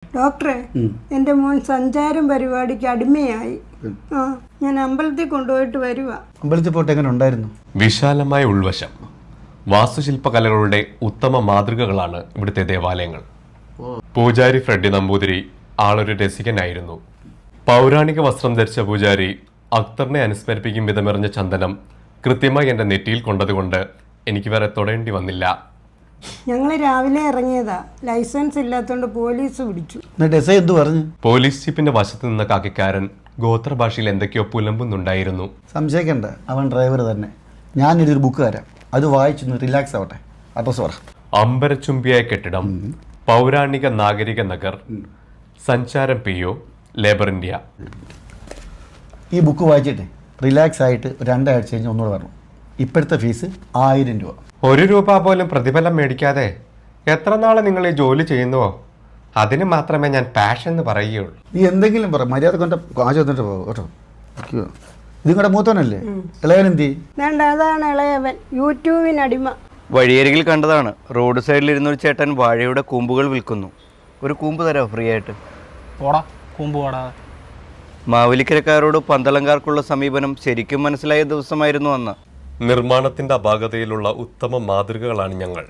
ഡോക്ടറെ, എൻ്റെ മോൻ സഞ്ചാരം പരിപാടിക്ക് അടിമയായി. ഞാൻ അമ്പലത്തിൽ കൊണ്ടുപോയിട്ട് വരുക. അമ്പലത്തിൽ പോയിട്ട് എങ്ങനെ ഉണ്ടായിരുന്നു? വിശാലമായ ഉൾവശം, വാസ്തുശില്പകലകളുടെ ഉത്തമ മാതൃകകളാണ് ഇവിടുത്തെ ദേവാലയങ്ങൾ. പൂജാരി ഫ്രെഡി നമ്പൂതിരി ആളൊരു രസികനായിരുന്നു. പൗരാണിക വസ്ത്രം ധരിച്ച പൂജാരി അക്തറിനെ അനുസ്മരിപ്പിക്കും വിധമെറിഞ്ഞ ചന്ദനം കൃത്യമായി എൻ്റെ നെറ്റിയിൽ കൊണ്ടതുകൊണ്ട് എനിക്ക് വേറെ തൊടേണ്ടി വന്നില്ല. ഞങ്ങൾ രാവിലെ ഇറങ്ങിയതാ, ലൈസൻസ് ഇല്ലാത്തതുകൊണ്ട് പോലീസ് പിടിച്ചു. എന്ത് പറഞ്ഞു? പോലീസ് ജീപ്പിന്റെ വശത്ത് നിന്ന കാക്കിക്കാരൻ ഗോത്രഭാഷയിൽ എന്തൊക്കെയോ പുലമ്പുന്നുണ്ടായിരുന്നു. സംശയിക്കണ്ട, അവൻ ഡ്രൈവർ തന്നെ. ഞാനൊരു ബുക്ക് തരാം, അത് വായിച്ചൊന്ന് റിലാക്സ് ആവട്ടെ. അഡ്രസ് പറ. അമ്പരച്ചുംബിയായ കെട്ടിടം, പൗരാണിക നാഗരിക നഗർ, സഞ്ചാരം PO, ലേബർ ഇന്ത്യ. ഈ ബുക്ക് വായിച്ചിട്ട് റിലാക്സ് ആയിട്ട് 2 ആഴ്ച കഴിഞ്ഞ് ഒന്നുകൂടെ വരണം. ഇപ്പോഴത്തെ ഫീസ് 1000 രൂപ. 1 രൂപ പോലും പ്രതിഫലം മേടിക്കാതെ എത്ര നാളെ നിങ്ങൾ ഈ ജോലി ചെയ്യുന്നുവോ അതിന് മാത്രമേ ഞാൻ പാഷൻ എന്ന് പറയുകയുള്ളൂ. നീ എന്തെങ്കിലും പറ, മര്യാദ കൊണ്ട് കാശ് വന്നിട്ട് പോകും കേട്ടോ. ഇത് നിങ്ങളുടെ മൂത്തവനല്ലേ? ഇളയവൻ എന്തി? അതാണ് ഇളയവൻ, യൂട്യൂബിനടിമ. വഴിയരികിൽ കണ്ടതാണ്. റോഡ് സൈഡിലിരുന്നൊരു ചേട്ടൻ വാഴയുടെ കൂമ്പുകൾ വിൽക്കുന്നു. ഒരു കൂമ്പ് തരാമോ ഫ്രീ ആയിട്ട്? പോടാ, കൂമ്പ് പോടാ. മാവേലിക്കരക്കാരോട് പന്തളംകാർക്കുള്ള സമീപനം ശരിക്കും മനസ്സിലായ ദിവസമായിരുന്നു അന്ന്. നിർമ്മാണത്തിന്റെ അപാകതയിലുള്ള ഉത്തമ മാതൃകകളാണ് ഞങ്ങൾ.